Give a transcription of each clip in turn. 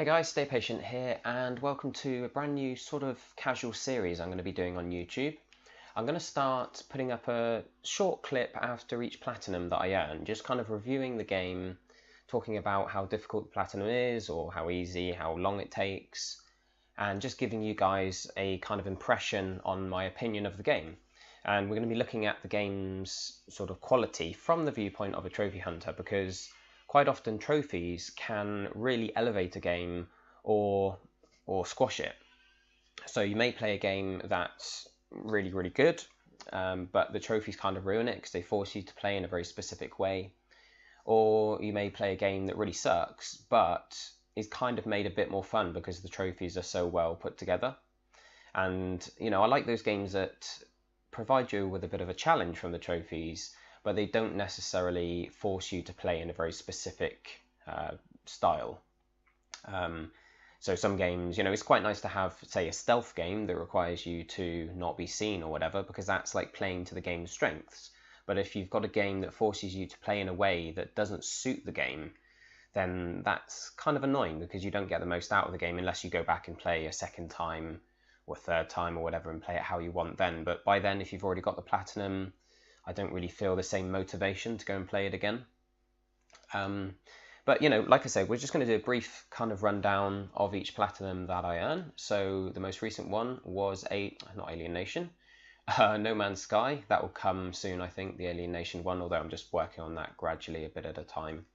Hey guys, Stay Patient here, and welcome to a brand new sort of casual series I'm going to be doing on YouTube. I'm going to start putting up a short clip after each platinum that I earn, just kind of reviewing the game, talking about how difficult the platinum is, or how easy, how long it takes, and just giving you guys a kind of impression on my opinion of the game. And we're going to be looking at the game's sort of quality from the viewpoint of a trophy hunter, because quite often trophies can really elevate a game or squash it. So you may play a game that's really good, but the trophies kind of ruin it because they force you to play in a very specific way. Or you may play a game that really sucks, but is kind of made a bit more fun because the trophies are so well put together. And, you know, I like those games that provide you with a bit of a challenge from the trophies, but they don't necessarily force you to play in a very specific style. So some games, you know, it's quite nice to have, say, a stealth game that requires you to not be seen or whatever, because that's like playing to the game's strengths. But if you've got a game that forces you to play in a way that doesn't suit the game, then that's kind of annoying because you don't get the most out of the game unless you go back and play a second time or third time or whatever and play it how you want then. But by then, if you've already got the platinum, I don't really feel the same motivation to go and play it again. But, you know, like I say, we're just going to do a brief kind of rundown of each platinum that I earn. So the most recent one was not Alien Nation, No Man's Sky. That will come soon, I think, the Alien Nation one, although I'm just working on that gradually a bit at a time.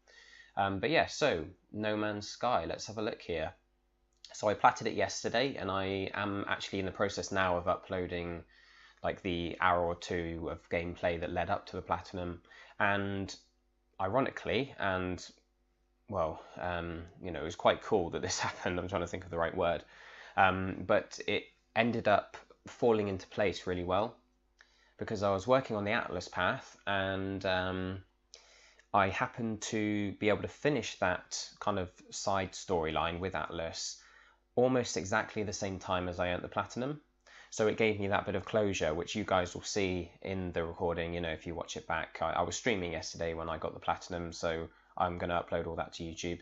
But yeah, so No Man's Sky, let's have a look here. So I platted it yesterday, and I am actually in the process now of uploading like the hour or two of gameplay that led up to the platinum. And ironically, and well, you know, it was quite cool that this happened. I'm trying to think of the right word. But it ended up falling into place really well because I was working on the Atlas path, and I happened to be able to finish that kind of side storyline with Atlas almost exactly the same time as I earned the platinum. So it gave me that bit of closure, which you guys will see in the recording, you know, if you watch it back. I was streaming yesterday when I got the platinum, so I'm going to upload all that to YouTube.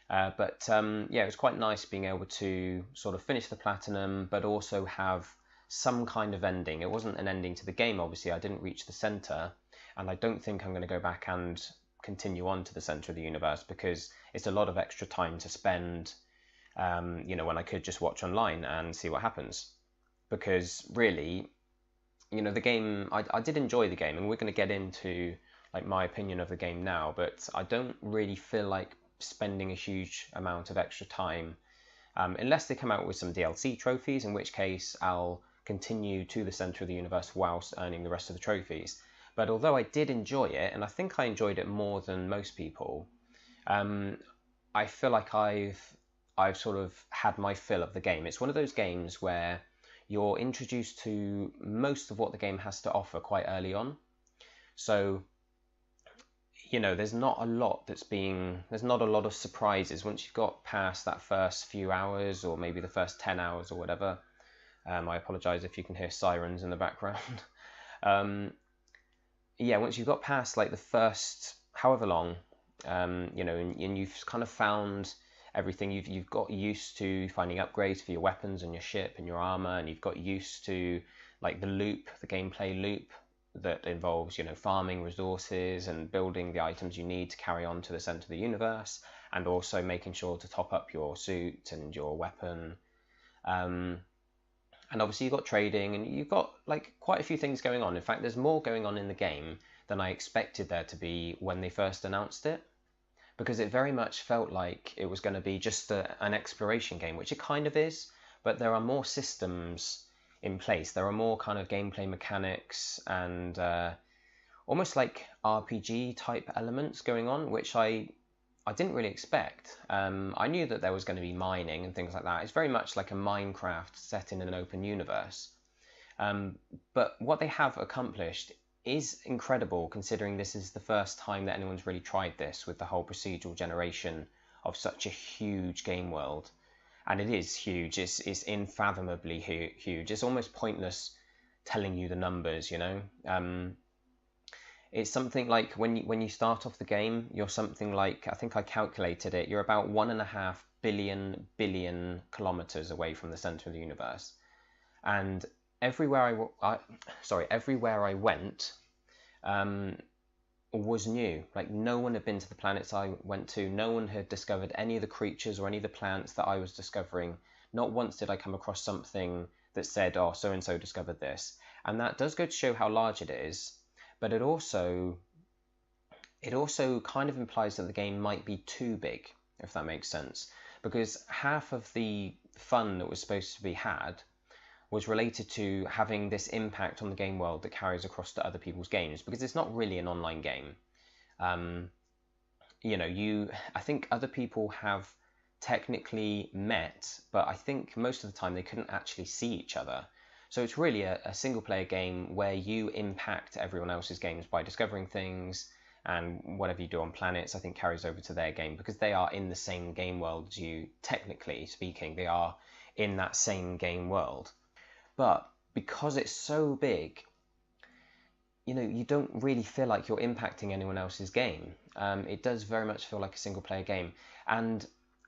Yeah, it was quite nice being able to sort of finish the platinum, but also have some kind of ending. It wasn't an ending to the game, obviously. I didn't reach the center, and I don't think I'm going to go back and continue on to the center of the universe because it's a lot of extra time to spend, you know, when I could just watch online and see what happens. Because really, you know, the game, I did enjoy the game, and we're going to get into like my opinion of the game now, but I don't really feel like spending a huge amount of extra time unless they come out with some DLC trophies, in which case I'll continue to the center of the universe whilst earning the rest of the trophies. But although I did enjoy it, and I think I enjoyed it more than most people, I feel like I've sort of had my fill of the game. It's one of those games where you're introduced to most of what the game has to offer quite early on. So, you know, there's not a lot of surprises once you've got past that first few hours, or maybe the first 10 hours or whatever. I apologize if you can hear sirens in the background. Yeah, once you've got past like the first however long, you know, and you've kind of found everything, you've got used to finding upgrades for your weapons and your ship and your armor, and you've got used to like the gameplay loop that involves, you know, farming resources and building the items you need to carry on to the center of the universe, and also making sure to top up your suit and your weapon. And obviously you've got trading, and you've got like quite a few things going on. In fact, there's more going on in the game than I expected there to be when they first announced it, because it very much felt like it was going to be just an exploration game, which it kind of is, but there are more systems in place. There are more kind of gameplay mechanics and almost like RPG type elements going on, which I didn't really expect. I knew that there was going to be mining and things like that. It's very much like a Minecraft set in an open universe. But what they have accomplished is incredible, considering this is the first time that anyone's really tried this with the whole procedural generation of such a huge game world. And it is huge. It's unfathomably huge. It's almost pointless telling you the numbers, you know. It's something like when you start off the game, you're something like, I think I calculated it, you're about 1.5 billion kilometers away from the center of the universe. And everywhere I went was new. Like, no one had been to the planets I went to. No one had discovered any of the creatures or any of the plants that I was discovering. Not once did I come across something that said, oh, so and so discovered this. And that does go to show how large it is, but it also kind of implies that the game might be too big, if that makes sense, because half of the fun that was supposed to be had was related to having this impact on the game world that carries across to other people's games, because it's not really an online game. I think other people have technically met, but I think most of the time they couldn't actually see each other. So it's really a single player game where you impact everyone else's games by discovering things, and whatever you do on planets, I think, carries over to their game, because they are in the same game world as you. Technically speaking, they are in that same game world. But because it's so big, you don't really feel like you're impacting anyone else's game. It does very much feel like a single player game. And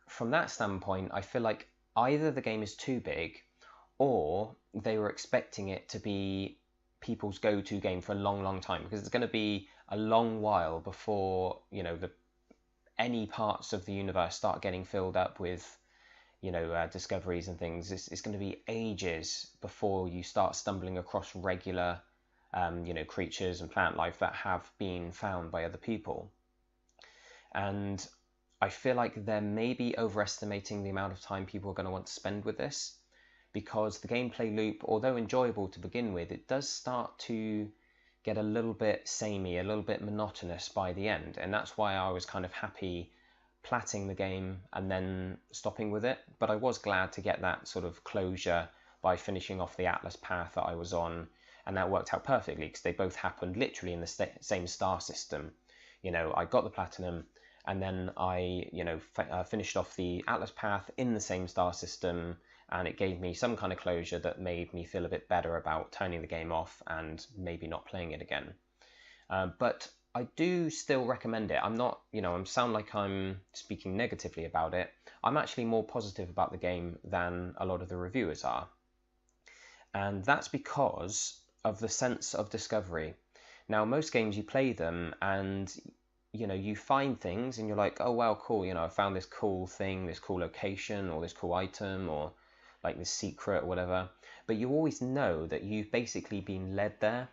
from that standpoint, I feel like either the game is too big, or they were expecting it to be people's go-to game for a long, long time, because it's going to be a long while before any parts of the universe start getting filled up with discoveries and things. It's going to be ages before you start stumbling across regular creatures and plant life that have been found by other people. And I feel like they're maybe overestimating the amount of time people are going to want to spend with this, because the gameplay loop, although enjoyable to begin with, it does start to get a little bit samey, a little bit monotonous by the end. And that's why I was kind of happy platting the game and then stopping with it. But I was glad to get that sort of closure by finishing off the Atlas path that I was on, and that worked out perfectly because they both happened literally in the same star system. I got the platinum, and then I finished off the Atlas path in the same star system, and it gave me some kind of closure that made me feel a bit better about turning the game off and maybe not playing it again. But I do still recommend it. I'm not, I sound like I'm speaking negatively about it. I'm actually more positive about the game than a lot of the reviewers are. And that's because of the sense of discovery. Now, most games, you play them and you find things and you're like, oh wow, cool, I found this cool thing, this cool location, or this cool item, or like this secret or whatever. But you always know that you've basically been led there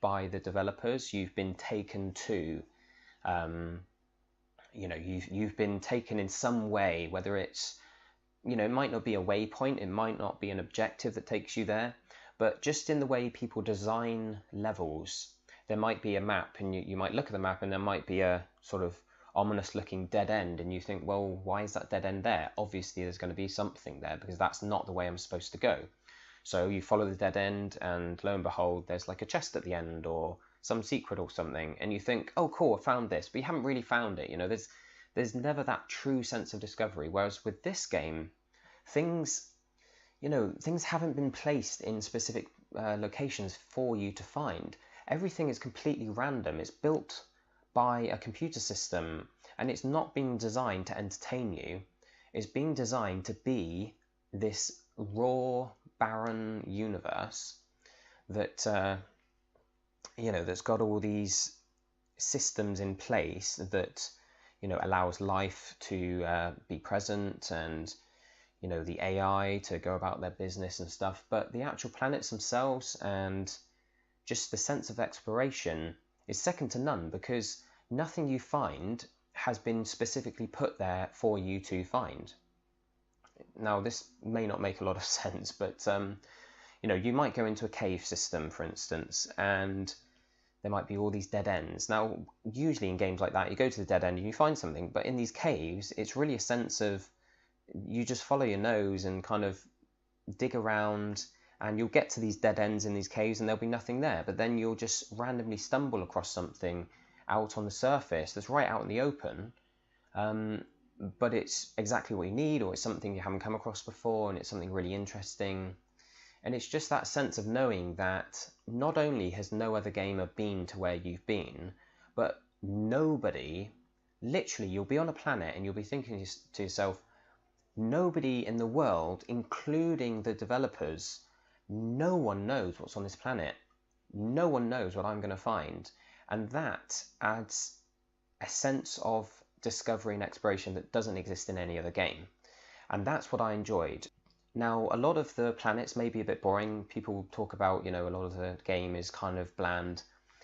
by the developers. You've been taken to, you've been taken in some way, whether it's, it might not be a waypoint, it might not be an objective that takes you there, but just in the way people design levels. There might be a map, and you might look at the map, and there might be a sort of ominous looking dead end, and you think, well, why is that dead end there? Obviously there's going to be something there, because that's not the way I'm supposed to go. So you follow the dead end, and lo and behold, there's like a chest at the end, or some secret or something, and you think, oh cool, I found this, but you haven't really found it. There's never that true sense of discovery. Whereas with this game, things haven't been placed in specific locations for you to find. Everything is completely random. It's built by a computer system, and it's not being designed to entertain you. It's being designed to be this raw, barren universe that that's got all these systems in place that allows life to be present, and the AI to go about their business and stuff. But the actual planets themselves and just the sense of exploration is second to none, because nothing you find has been specifically put there for you to find. Now, this may not make a lot of sense, but you might go into a cave system, for instance, and there might be all these dead ends. Now, usually in games like that, you go to the dead end and you find something, but in these caves, it's really a sense of you just follow your nose and kind of dig around, and you'll get to these dead ends in these caves and there'll be nothing there, but then you'll just randomly stumble across something out on the surface that's right out in the open, but it's exactly what you need, or it's something you haven't come across before, and it's something really interesting. And it's just that sense of knowing that not only has no other gamer been to where you've been, but nobody, literally, you'll be on a planet and you'll be thinking to yourself, Nobody in the world, including the developers, no one knows what's on this planet. No one knows what I'm going to find. And that adds a sense of discovery and exploration that doesn't exist in any other game. And that's what I enjoyed. Now, a lot of the planets may be a bit boring. People talk about, a lot of the game is kind of bland.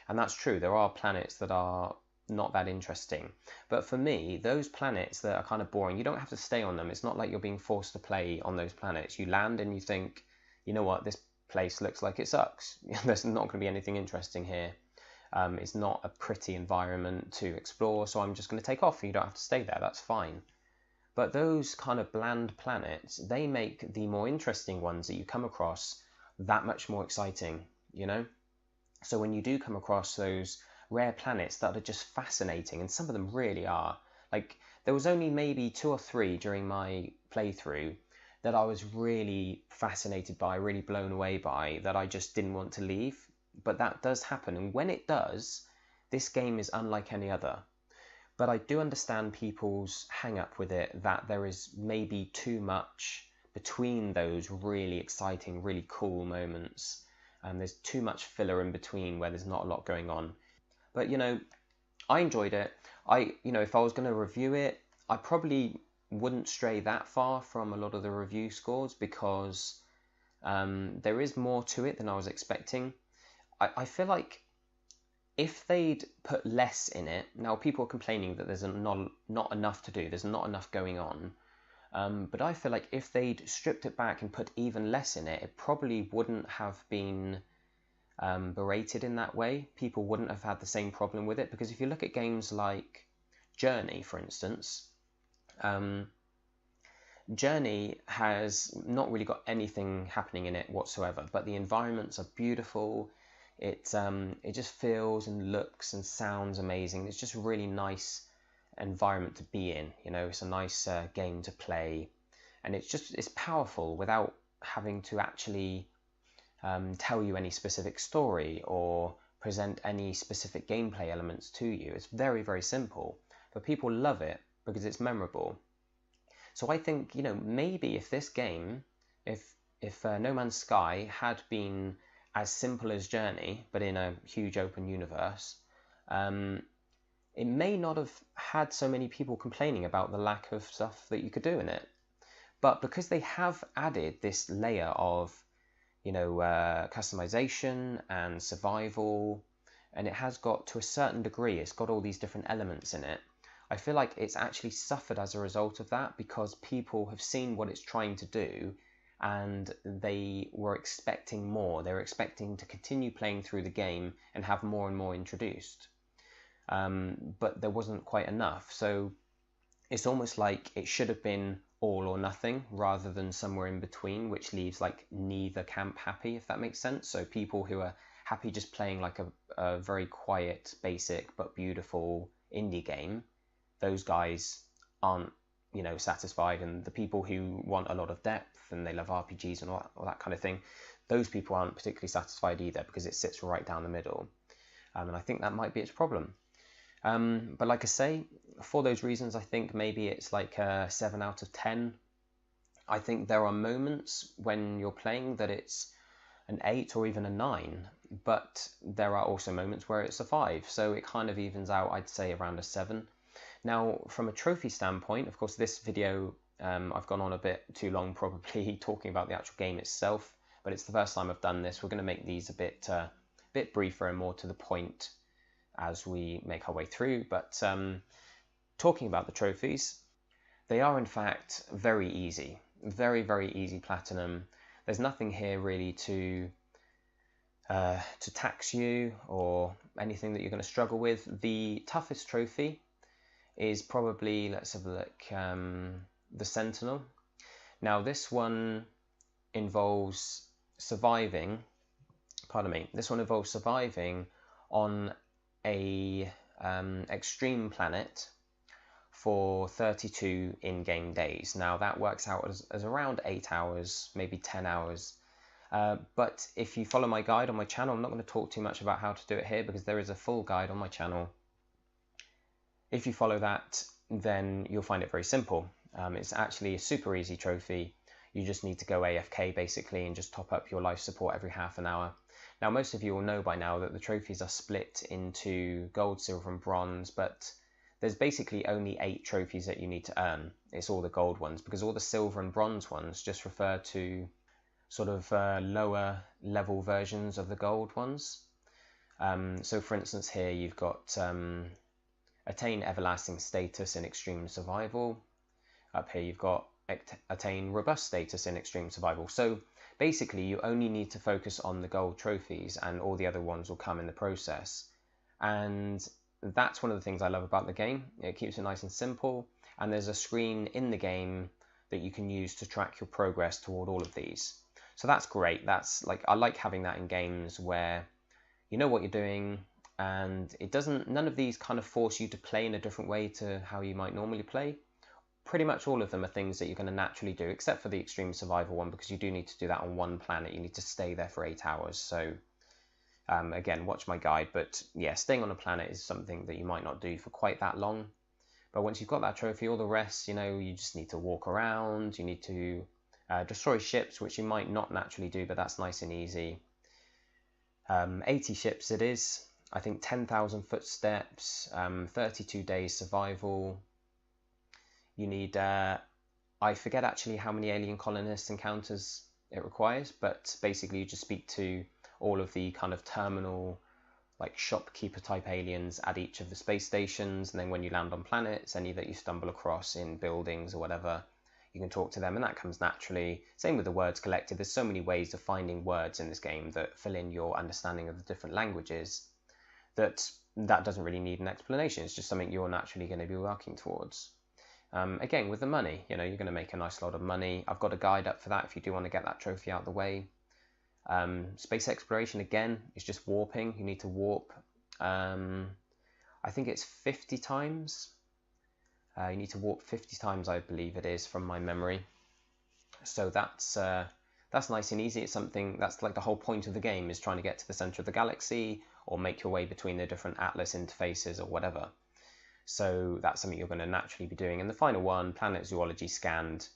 And that's true. There are planets that are not that interesting. But for me, those planets that are kind of boring, you don't have to stay on them. It's not like you're being forced to play on those planets. You land and you think, you know what, this place looks like it sucks. There's not going to be anything interesting here. It's not a pretty environment to explore, so I'm just going to take off. You don't have to stay there. That's fine. But those kind of bland planets, they make the more interesting ones that you come across that much more exciting, So when you do come across those rare planets that are just fascinating, and some of them really are. Like, there was only maybe 2 or 3 during my playthrough that I was really fascinated by, really blown away by, that I just didn't want to leave. But that does happen, and when it does, this game is unlike any other. But I do understand people's hang up with it, that there is maybe too much between those really exciting, really cool moments, and there's too much filler in between where there's not a lot going on. But, I enjoyed it. If I was going to review it, I probably wouldn't stray that far from a lot of the review scores, because there is more to it than I was expecting. I feel like if they'd put less in it, now people are complaining that there's not enough to do, there's not enough going on, but I feel like if they'd stripped it back and put even less in it, it probably wouldn't have been berated in that way. People wouldn't have had the same problem with it, because if you look at games like Journey, for instance, Journey has not really got anything happening in it whatsoever, but the environments are beautiful. It just feels and looks and sounds amazing. It's just a really nice environment to be in. It's a nice game to play, and it's powerful without having to actually tell you any specific story or present any specific gameplay elements to you. It's very, very simple, but people love it because it's memorable. So I think, maybe if this game, if No Man's Sky had been as simple as Journey, but in a huge open universe, it may not have had so many people complaining about the lack of stuff that you could do in it. But because they have added this layer of customization and survival, and it has got, to a certain degree, it's got all these different elements in it. I feel like it's actually suffered as a result of that, because people have seen what it's trying to do and they were expecting more. They were expecting to continue playing through the game and have more and more introduced. But there wasn't quite enough. So it's almost like it should have been all or nothing rather than somewhere in between, which leaves like neither camp happy, if that makes sense. So people who are happy just playing like a very quiet, basic but beautiful indie game, those guys aren't satisfied, and the people who want a lot of depth and they love RPGs and all that kind of thing, those people aren't particularly satisfied either, because it sits right down the middle. And I think that might be its problem. But like I say, for those reasons, I think maybe it's like a 7 out of 10. I think there are moments when you're playing that it's an 8 or even a 9, but there are also moments where it's a 5. So it kind of evens out, I'd say, around a 7. Now, from a trophy standpoint, of course, this video, I've gone on a bit too long probably talking about the actual game itself, but it's the first time I've done this. We're going to make these a bit briefer and more to the point as we make our way through. But talking about the trophies, they are in fact very easy, very, very easy platinum. There's nothing here really to tax you or anything that you're going to struggle with. The toughest trophy is probably, let's have a look, the Sentinel. Now this one involves surviving, this one involves surviving on a extreme planet for 32 in-game days. Now that works out as around 8 hours, maybe 10 hours. But if you follow my guide on my channel, I'm not going to talk too much about how to do it here because there is a full guide on my channel. If you follow that, then you'll find it very simple. It's actually a super easy trophy. You just need to go AFK basically and just top up your life support every half an hour. Now, most of you will know by now that the trophies are split into gold, silver, and bronze, but there's basically only 8 trophies that you need to earn. It's all the gold ones, because all the silver and bronze ones just refer to sort of lower level versions of the gold ones. So for instance here you've got attain everlasting status in extreme survival. Up here you've got attain robust status in extreme survival. So basically you only need to focus on the gold trophies and all the other ones will come in the process. And that's one of the things I love about the game. It keeps it nice and simple, and there's a screen in the game that you can use to track your progress toward all of these. So that's great. That's like, I like having that in games where you know what you're doing, and none of these kind of force you to play in a different way to how you might normally play. Pretty much all of them are things that you're going to naturally do, except for the extreme survival one, because you do need to do that on one planet. You need to stay there for 8 hours. So again, watch my guide, but yeah, staying on a planet is something that you might not do for quite that long. But once you've got that trophy, all the rest, you know, you just need to walk around, you need to destroy ships, which you might not naturally do, but that's nice and easy. 80 ships it is, I think 10,000 footsteps, 32 days survival. You need, I forget actually how many alien colonist encounters it requires, but basically you just speak to all of the kind of terminal, like shopkeeper type aliens at each of the space stations, and then when you land on planets, any that you stumble across in buildings or whatever, you can talk to them, and that comes naturally. Same with the words collected. There's so many ways of finding words in this game that fill in your understanding of the different languages that doesn't really need an explanation. It's just something you're naturally going to be working towards. Again, with the money, you know, you're going to make a nice lot of money. I've got a guide up for that if you do want to get that trophy out of the way. Space exploration, again, is just warping. You need to warp, I think it's 50 times. You need to warp 50 times, I believe it is, from my memory. So that's nice and easy. It's something that's like the whole point of the game, is trying to get to the center of the galaxy or make your way between the different Atlas interfaces or whatever. So that's something you're going to naturally be doing. And the final one, Planet Zoology Scanned.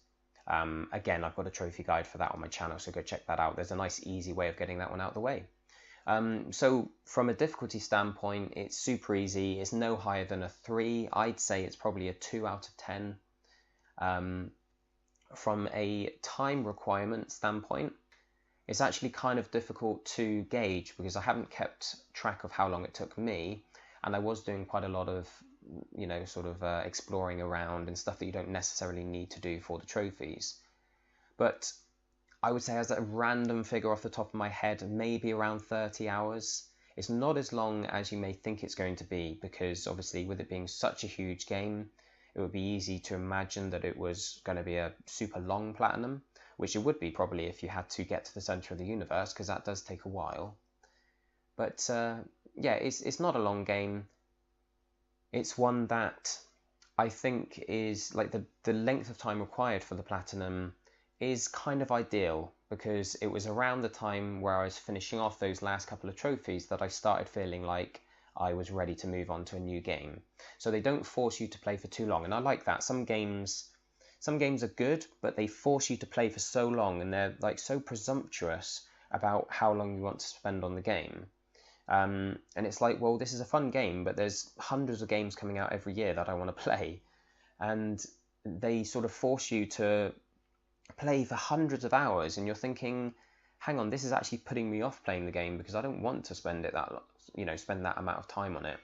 Again, I've got a trophy guide for that on my channel, so go check that out. There's a nice easy way of getting that one out of the way. So from a difficulty standpoint, it's super easy. It's no higher than a 3. I'd say it's probably a 2 out of 10. From a time requirement standpoint, it's actually kind of difficult to gauge because I haven't kept track of how long it took me, and I was doing quite a lot of, you know, sort of exploring around and stuff that you don't necessarily need to do for the trophies. But I would say, as a random figure off the top of my head, maybe around 30 hours. It's not as long as you may think it's going to be, because obviously with it being such a huge game, it would be easy to imagine that it was going to be a super long platinum, which it would be probably if you had to get to the center of the universe, because that does take a while. But yeah, it's not a long game. It's one that I think is like the length of time required for the platinum is kind of ideal, because it was around the time where I was finishing off those last couple of trophies that I started feeling like I was ready to move on to a new game. So they don't force you to play for too long, and I like that. Some games are good, but they force you to play for so long, and they're like so presumptuous about how long you want to spend on the game. And it's like, well, this is a fun game, but there's hundreds of games coming out every year that I want to play, and they sort of force you to play for hundreds of hours, and you're thinking, hang on, this is actually putting me off playing the game because I don't want to spend that amount of time on it.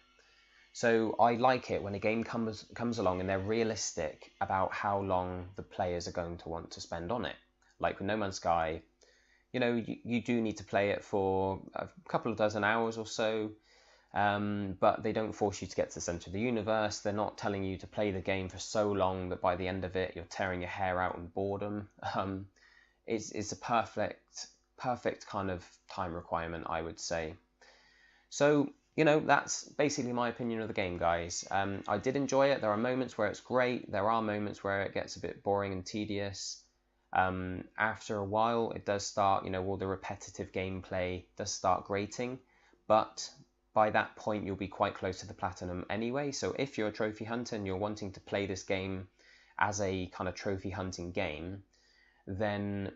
So I like it when a game comes along and they're realistic about how long the players are going to want to spend on it. Like with No Man's Sky, you know, you do need to play it for a couple of dozen hours or so, but they don't force you to get to the center of the universe. They're not telling you to play the game for so long that by the end of it you're tearing your hair out in boredom. It's a perfect kind of time requirement, I would say. So, you know, that's basically my opinion of the game, guys. I did enjoy it. There are moments where it's great. There are moments where it gets a bit boring and tedious. After a while, it does start, you know, all the repetitive gameplay does start grating, but by that point you'll be quite close to the platinum anyway. So if you're a trophy hunter and you're wanting to play this game as a kind of trophy hunting game, then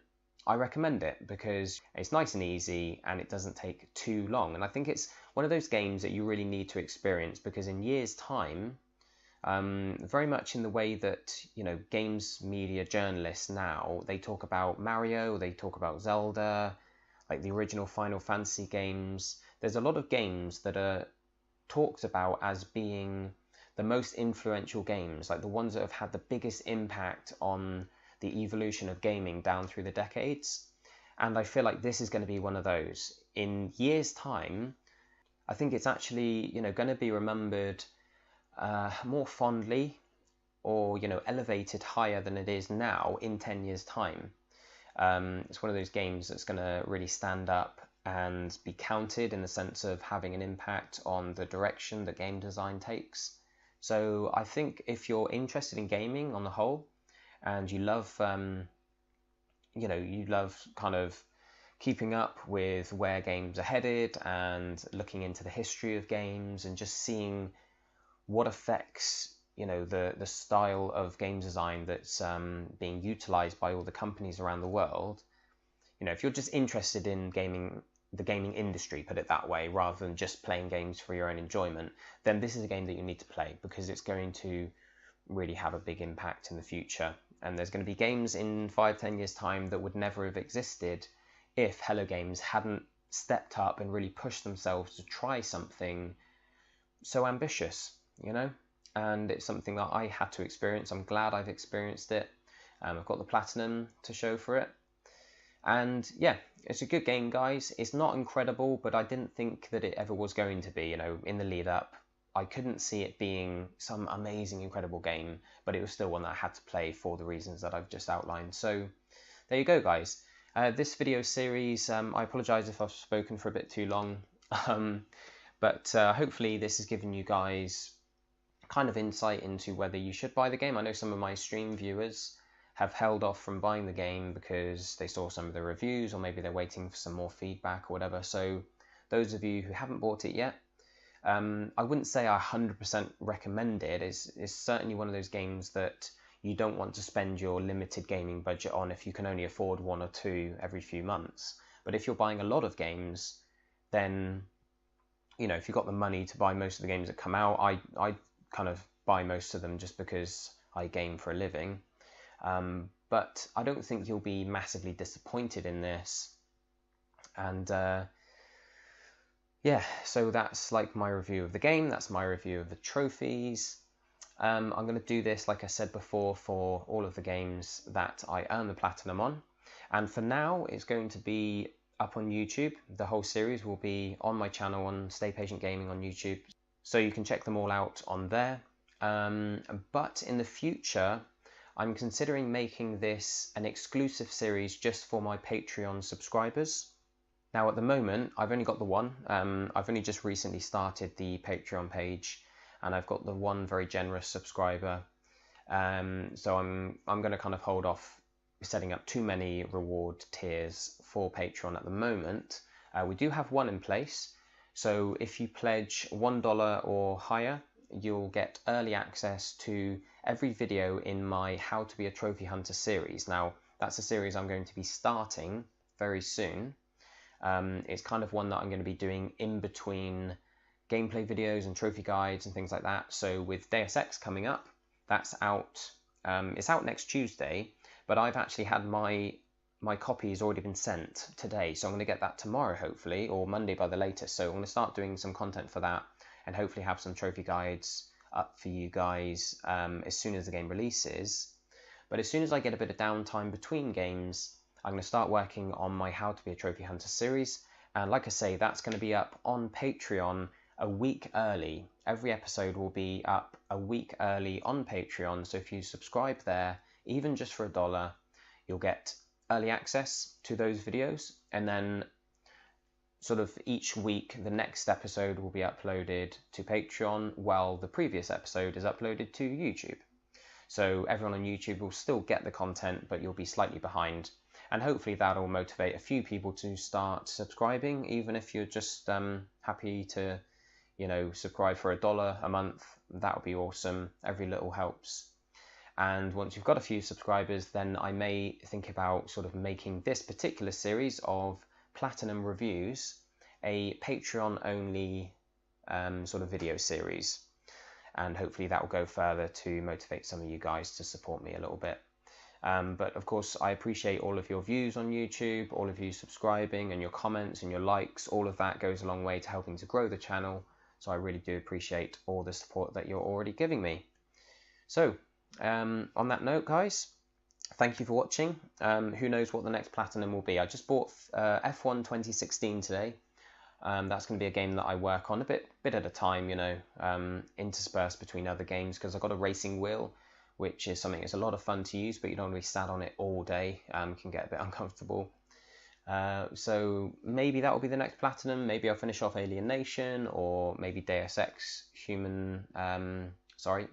I recommend it because it's nice and easy and it doesn't take too long. And I think it's one of those games that you really need to experience, because in years' time, very much in the way that, you know, games media journalists now, they talk about Mario, they talk about Zelda, like the original Final Fantasy games. There's a lot of games that are talked about as being the most influential games, like the ones that have had the biggest impact on the evolution of gaming down through the decades. And I feel like this is going to be one of those. In years' time, I think it's actually, you know, going to be remembered more fondly, or, you know, elevated higher than it is now in 10 years' time. It's one of those games that's going to really stand up and be counted in the sense of having an impact on the direction that game design takes. So I think if you're interested in gaming on the whole, and you love, you know, you love kind of keeping up with where games are headed and looking into the history of games and just seeing what affects, you know, the style of game design that's being utilized by all the companies around the world. You know, if you're just interested in gaming, the gaming industry, put it that way, rather than just playing games for your own enjoyment, then this is a game that you need to play, because it's going to really have a big impact in the future. And there's going to be games in 5-10 years' time that would never have existed if Hello Games hadn't stepped up and really pushed themselves to try something so ambitious, you know? And it's something that I had to experience. I'm glad I've experienced it. I've got the platinum to show for it. And yeah, it's a good game, guys. It's not incredible, but I didn't think that it ever was going to be, you know, in the lead up. I couldn't see it being some amazing, incredible game, but it was still one that I had to play for the reasons that I've just outlined. So there you go, guys. This video series, I apologize if I've spoken for a bit too long, but hopefully this has given you guys kind of insight into whether you should buy the game. I know some of my stream viewers have held off from buying the game because they saw some of the reviews, or maybe they're waiting for some more feedback or whatever. So those of you who haven't bought it yet, I wouldn't say I 100% recommend it. It's certainly one of those games that you don't want to spend your limited gaming budget on if you can only afford one or two every few months. But if you're buying a lot of games, then, you know, if you've got the money to buy most of the games that come out, I kind of buy most of them just because I game for a living. But I don't think you'll be massively disappointed in this. And yeah, so that's like my review of the game. That's my review of the trophies. I'm going to do this, like I said before, for all of the games that I earn the platinum on. And for now, it's going to be up on YouTube. The whole series will be on my channel on Stay Patient Gaming on YouTube. So you can check them all out on there. But in the future, I'm considering making this an exclusive series just for my Patreon subscribers. Now, at the moment, I've only got the one. I've only just recently started the Patreon page, and I've got the one very generous subscriber. So I'm going to kind of hold off setting up too many reward tiers for Patreon at the moment. We do have one in place. So if you pledge $1 or higher, you'll get early access to every video in my How to Be a Trophy Hunter series. Now, that's a series I'm going to be starting very soon. It's kind of one that I'm going to be doing in between gameplay videos and trophy guides and things like that. So with Deus Ex coming up, that's out. It's out next Tuesday, but I've actually had my copy has already been sent today, so I'm going to get that tomorrow, hopefully, or Monday by the latest. So I'm going to start doing some content for that, and hopefully have some trophy guides up for you guys as soon as the game releases. But as soon as I get a bit of downtime between games, I'm going to start working on my How to Be a Trophy Hunter series. And like I say, that's going to be up on Patreon a week early. Every episode will be up a week early on Patreon. So if you subscribe there, even just for $1, you'll get early access to those videos. And then sort of each week, the next episode will be uploaded to Patreon, while the previous episode is uploaded to YouTube. So everyone on YouTube will still get the content, but you'll be slightly behind. And hopefully that'll motivate a few people to start subscribing, even if you're just happy to, you know, subscribe for $1 a month. That would be awesome. Every little helps. And once you've got a few subscribers, then I may think about sort of making this particular series of Platinum reviews a Patreon only sort of video series. And hopefully that will go further to motivate some of you guys to support me a little bit. But of course, I appreciate all of your views on YouTube, all of you subscribing and your comments and your likes. All of that goes a long way to helping to grow the channel. So I really do appreciate all the support that you're already giving me. So on that note, guys, thank you for watching. Who knows what the next Platinum will be. I just bought F1 2016 today. That's going to be a game that I work on a bit at a time, you know, interspersed between other games, because I've got a racing wheel, which is something that's a lot of fun to use, but you don't want to be sat on it all day. Can get a bit uncomfortable. So maybe that will be the next Platinum. Maybe I'll finish off Alien Nation, or maybe Deus Ex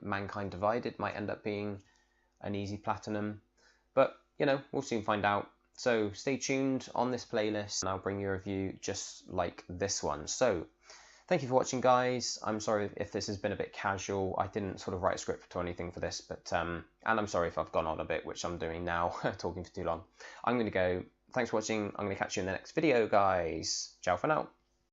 Mankind Divided might end up being an easy Platinum. But, you know, we'll soon find out. So stay tuned on this playlist, and I'll bring you a review just like this one. So thank you for watching, guys. I'm sorry if this has been a bit casual. I didn't sort of write a script or anything for this, but and I'm sorry if I've gone on a bit, which I'm doing now, talking for too long. I'm going to go. Thanks for watching. I'm going to catch you in the next video, guys. Ciao for now.